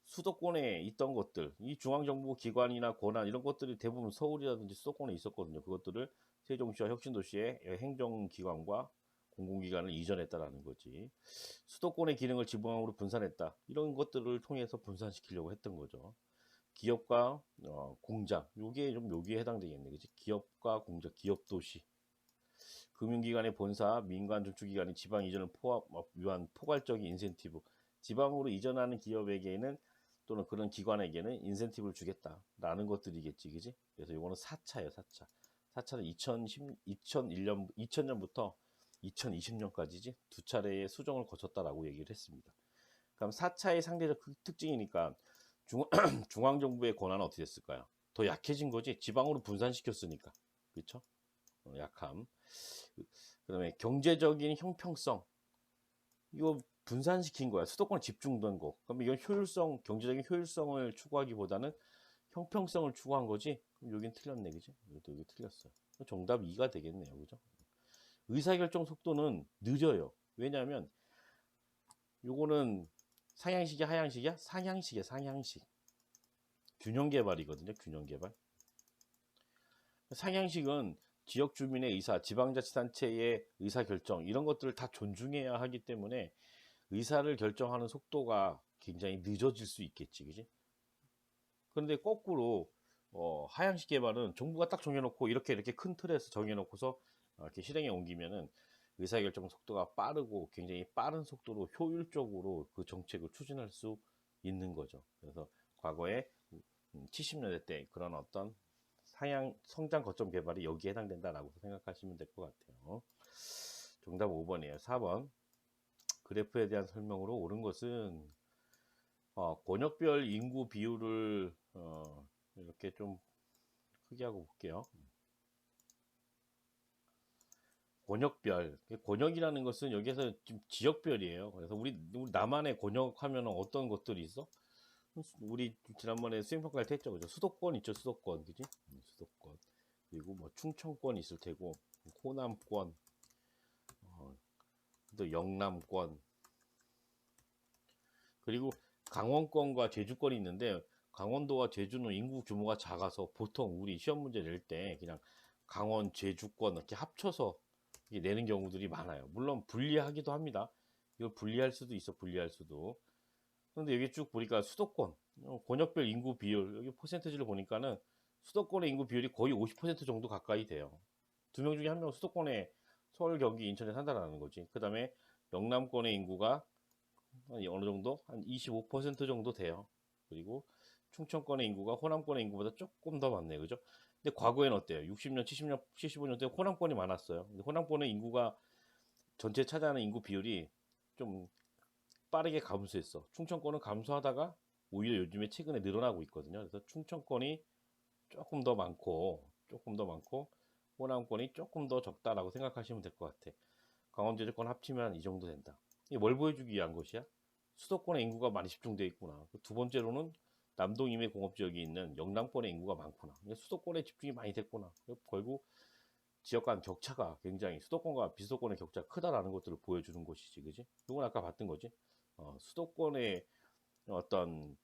수도권에 있던 것들, 이 중앙정부 기관이나 권한 이런 것들이 대부분 서울이라든지 수도권에 있었거든요. 그것들을 세종시와 혁신도시의 행정기관과 공공기관을 이전했다라는 거지. 수도권의 기능을 지방으로 분산했다. 이런 것들을 통해서 분산시키려고 했던 거죠. 기업과 공장, 요게 좀 여기에 해당되겠네, 그치? 기업과 공장, 기업도시, 금융기관의 본사, 민간 중추기관의 지방 이전을 위한 포괄적인 인센티브, 지방으로 이전하는 기업에게는 또는 그런 기관에게는 인센티브를 주겠다라는 것들이겠지, 그지? 그래서 요거는 4차예요, 4차. 4차는 2000년부터 2020년까지지 두 차례의 수정을 거쳤다라고 얘기를 했습니다. 그럼 4차의 상대적 특징이니까 중앙정부의 권한은 어떻게 됐을까요? 더 약해진 거지. 지방으로 분산시켰으니까. 그렇죠? 약함. 그 다음에 경제적인 형평성. 이거 분산시킨 거야. 수도권에 집중된 거. 그럼 이건 경제적인 효율성을 추구하기보다는 형평성을 추구한 거지. 그럼 여긴 틀렸네, 그지? 여기 틀렸어요. 정답 2가 되겠네요, 그죠? 의사결정 속도는 느려요. 왜냐하면 요거는 상향식이야, 하향식이야? 상향식이야, 상향식. 균형 개발이거든요, 균형 개발. 상향식은 지역 주민의 의사, 지방자치단체의 의사결정 이런 것들을 다 존중해야 하기 때문에 의사를 결정하는 속도가 굉장히 늦어질 수 있겠지, 그지? 그런데 거꾸로 하향식 개발은 정부가 딱 정해놓고 이렇게 큰 틀에서 정해놓고서 이렇게 실행에 옮기면은 의사결정 속도가 빠르고 굉장히 빠른 속도로 효율적으로 그 정책을 추진할 수 있는 거죠. 그래서 과거에 70년대 때 그런 어떤 성장 거점 개발이 여기에 해당된다라고 생각하시면 될 것 같아요. 정답 5번이에요. 4번. 그래프에 대한 설명으로 옳은 것은 권역별 인구 비율을 이렇게 좀 크게 하고 볼게요. 권역이라는 것은 여기에서 지금 지역별이에요. 그래서 우리 남한의 권역 하면 어떤 것들이 있어? 우리 지난번에 수행평가할 때 했죠, 그죠? 수도권 있죠, 수도권, 그지? 수도권. 그리고 뭐 충청권 있을 테고, 호남권, 또 영남권, 그리고 강원권과 제주권이 있는데, 강원도와 제주는 인구 규모가 작아서 보통 우리 시험 문제 낼 때 그냥 강원, 제주권 이렇게 합쳐서 내는 경우들이 많아요. 물론 불리하기도 합니다. 이걸 불리할 수도 있어, 불리할 수도. 그런데 여기 쭉 보니까 수도권, 권역별 인구 비율, 여기 퍼센트지를 보니까는 수도권의 인구 비율이 거의 50% 정도 가까이 돼요. 2명 중에 1명 수도권에 서울, 경기, 인천에 산다라는 거지. 그 다음에 영남권의 인구가 어느 정도? 한 25% 정도 돼요. 그리고 충청권의 인구가 호남권의 인구보다 조금 더 많네요. 그죠? 근데 과거에는 어때요? 60년, 70년, 75년 때 호남권이 많았어요. 근데 호남권의 인구가 전체 차지하는 인구 비율이 좀 빠르게 감소했어. 충청권은 감소하다가 오히려 요즘에 최근에 늘어나고 있거든요. 그래서 충청권이 조금 더 많고, 호남권이 조금 더 적다라고 생각하시면 될 것 같아. 강원 제주권 합치면 이 정도 된다. 이게 뭘 보여주기 위한 것이야? 수도권의 인구가 많이 집중되어 있구나. 두 번째로는 남동 임해 공업 지역이 있는 영남권의 인구가 많구나. 수도권에 집중이 많이 됐구나. 결국 지역 간 격차가 굉장히 수도권과 비수도권의 격차가 크다라는 것들을 보여주는 것이지, 그지? 이건 아까 봤던 거지. 수도권의 어떤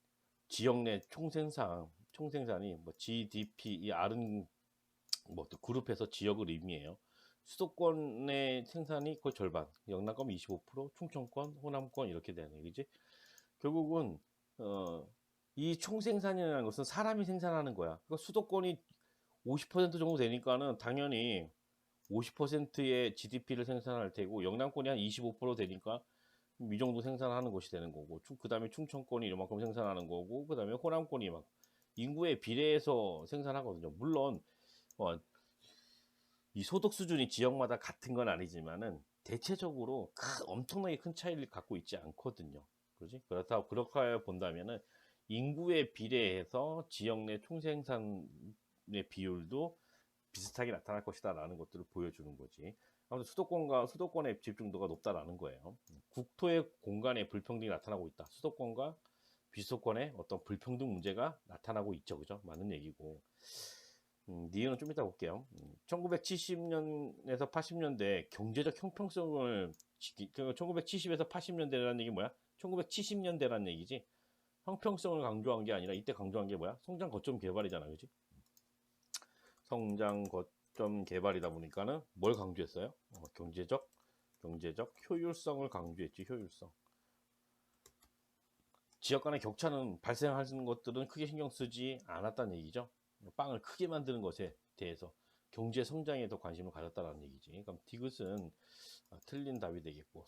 지역 내 총생산이 뭐 GDP 이 R은 뭐 또 그룹에서 지역을 의미해요. 수도권의 생산이 거의 절반, 영남권 25%, 충청권, 호남권 이렇게 되는 얘기지. 결국은 이 총생산이라는 것은 사람이 생산하는 거야. 그러니까 수도권이 50% 정도 되니까는 당연히 50%의 GDP를 생산할 테고, 영남권이 한 25% 되니까 이 정도 생산하는 것이 되는 거고, 그 다음에 충청권이 이만큼 생산하는 거고, 그 다음에 호남권이 막 인구에 비례해서 생산하거든요. 물론 이 소득 수준이 지역마다 같은 건 아니지만은 대체적으로 엄청나게 큰 차이를 갖고 있지 않거든요. 그렇지? 그렇다고 그렇게 본다면은 인구에 비례해서 지역 내 총생산의 비율도 비슷하게 나타날 것이다라는 것들을 보여주는 거지. 아무튼 수도권의 집중도가 높다라는 거예요. 국토의 공간의 불평등이 나타나고 있다. 수도권과 비수도권의 어떤 불평등 문제가 나타나고 있죠, 그죠? 맞는 얘기고. 니은은 좀 이따 볼게요. 1970년에서 80년대 경제적 형평성을 1970에서 80년대라는 얘기 뭐야? 1970년대라는 얘기지. 형평성을 강조한 게 아니라 이때 강조한 게 뭐야? 성장 거점 개발이잖아, 그지? 성장 거점 개발이다 보니까는 뭘 강조했어요? 경제적 효율성을 강조했지, 효율성. 지역 간의 격차는 발생하는 것들은 크게 신경 쓰지 않았다는 얘기죠. 빵을 크게 만드는 것에 대해서 경제 성장에 더 관심을 가졌다는 얘기지. 그럼 디귿은 틀린 답이 되겠고,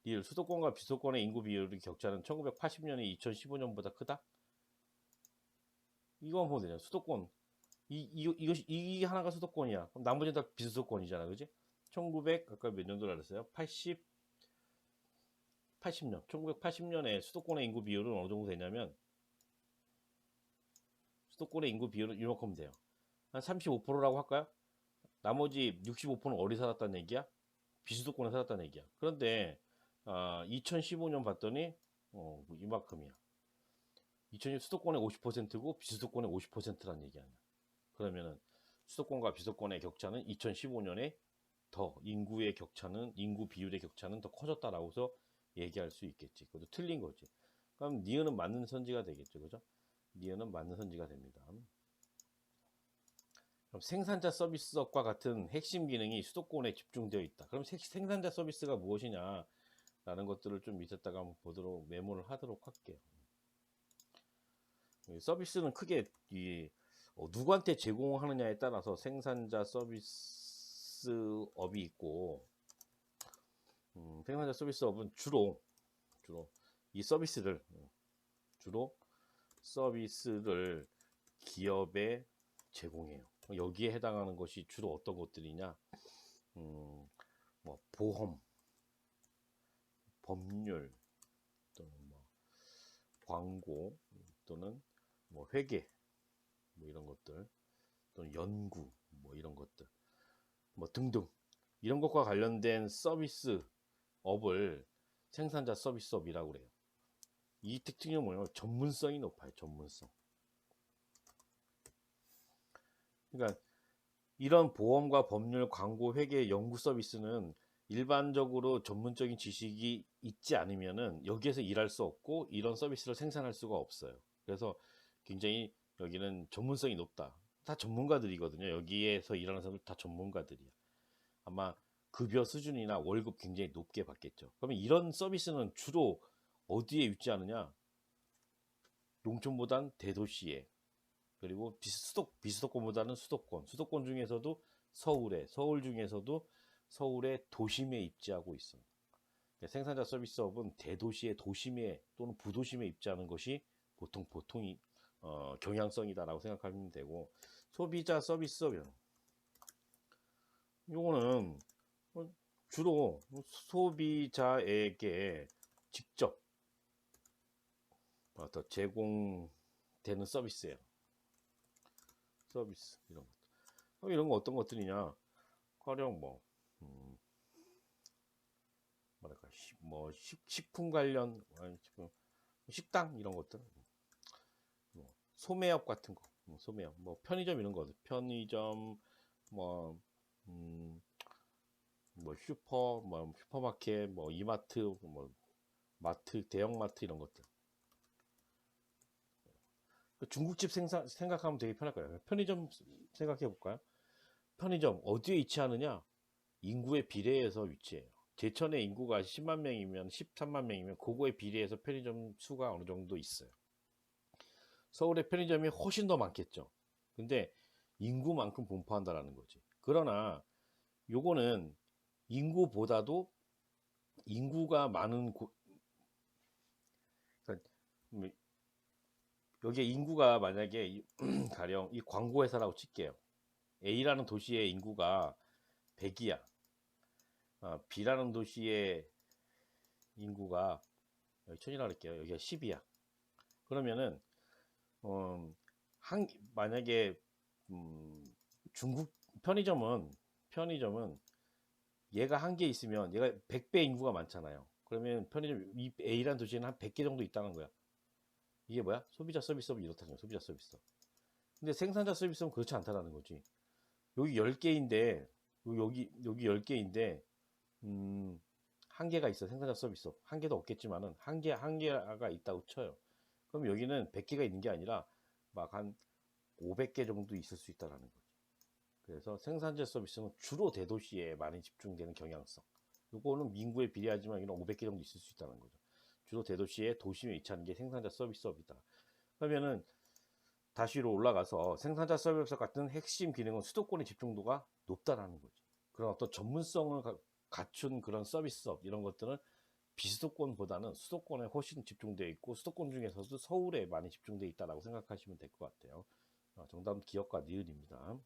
리을 수도권과 비수도권의 인구 비율의 격차는 1980년에 2015년보다 크다? 이건 보면 되잖아. 수도권 이 하나가 수도권이야. 그럼 나머지는 다 비수도권이잖아, 그지? 1900 아까 몇 년도라 그랬어요? 80년 1980년에 수도권의 인구 비율은 어느 정도 되냐면, 수도권의 인구 비율은 이만큼 돼요. 한 35%라고 할까요? 나머지 65%는 어디 살았다는 얘기야? 비수도권에 살았다는 얘기야. 그런데 2015년 봤더니 이만큼이야. 2000년 수도권의 50%고 비수도권의 50%라는 얘기 아니야. 그러면은 수도권과 비수도권의 격차는 2015년에 더 인구 비율의 격차는 더 커졌다라고서 얘기할 수 있겠지. 그것도 틀린 거지. 그럼 니은은 맞는 선지가 되겠죠, 그죠? 니은은 맞는 선지가 됩니다. 그럼 생산자 서비스업과 같은 핵심 기능이 수도권에 집중되어 있다. 그럼 생산자 서비스가 무엇이냐? 라는 것들을 좀 밑에다가 한번 보도록 메모를 하도록 할게요. 서비스는 크게 누구한테 제공하느냐에 따라서 생산자 서비스업이 있고, 생산자 서비스업은 주로 이 서비스를 기업에 제공해요. 여기에 해당하는 것이 주로 어떤 것들이냐? 뭐 보험, 법률, 또는 뭐 광고, 또는 뭐 회계, 뭐 이런 것들, 또는 연구, 뭐 이런 것들, 뭐 등등 이런 것과 관련된 서비스업을 생산자 서비스업이라고 그래요. 이 특징이 뭐냐면 전문성이 높아요. 전문성. 그러니까 이런 보험과 법률, 광고, 회계, 연구 서비스는 일반적으로 전문적인 지식이 있지 않으면은 여기에서 일할 수 없고 이런 서비스를 생산할 수가 없어요. 그래서 굉장히 여기는 전문성이 높다. 다 전문가들이거든요. 여기에서 일하는 사람들 다 전문가들이야. 아마 급여 수준이나 월급 굉장히 높게 받겠죠. 그러면 이런 서비스는 주로 어디에 위치하느냐? 농촌보단 대도시에, 그리고 비수도권보다는 수도권 중에서도 서울 중에서도 서울의 도심에 입지하고 있어. 생산자 서비스업은 대도시의 도심에 또는 부도심에 입지하는 것이 보통이 경향성이다라고 생각하면 되고, 소비자 서비스업은 요거는 주로 소비자에게 직접 제공되는 서비스예요. 서비스 이런 거 어떤 것들이냐? 가령 뭐랄까 식품 관련 식당 이런 것들, 소매업 같은 거, 소매업 편의점 이런 거, 편의점 슈퍼마켓, 이마트, 마트, 대형마트 이런 것들. 중국집 생각하면 되게 편할 거예요. 편의점 생각해 볼까요? 편의점 어디에 위치하느냐? 인구에 비례해서 위치해요. 제천의 인구가 10만 명이면 13만 명이면 그거에 비례해서 편의점 수가 어느 정도 있어요. 서울의 편의점이 훨씬 더 많겠죠. 근데 인구만큼 분포한다라는 거지. 그러나 요거는 인구보다도 인구가 많은 그러니까 여기에 인구가 만약에 가령 이 광고회사라고 칠게요. A라는 도시의 인구가 100이야. B라는 도시의 인구가 여기 1000이라 그럴게요. 여기가 10이야. 그러면은 만약에 중국 편의점은 얘가 한 개 있으면 얘가 100배 인구가 많잖아요. 그러면 편의점 이 A라는 도시에는 한 100개 정도 있다는 거야. 이게 뭐야? 소비자 서비스업이 이렇다는 거야. 소비자 서비스업. 근데 생산자 서비스는 그렇지 않다라는 거지. 여기 10개인데 여기 10개인데 한 개가 있어. 생산자 서비스업. 한 개도 없겠지만은 한 개가 있다고 쳐요. 그럼 여기는 100개가 있는 게 아니라 막 한 500개 정도 있을 수 있다라는 거지. 그래서 생산자 서비스는 주로 대도시에 많이 집중되는 경향성. 요거는 인구에 비례하지만 이런 500개 정도 있을 수 있다는 거죠. 주로 대도시에 도심에 위치하는 게 생산자 서비스업이다. 그러면은 다시로 올라가서 생산자 서비스업 같은 핵심 기능은 수도권의 집중도가 높다라는 거지. 그런 어떤 전문성을 갖춘 그런 서비스업 이런 것들은 비수도권보다는 수도권에 훨씬 집중되어 있고 수도권 중에서도 서울에 많이 집중되어 있다라고 생각하시면 될 것 같아요. 정답은 기억과 니은입니다.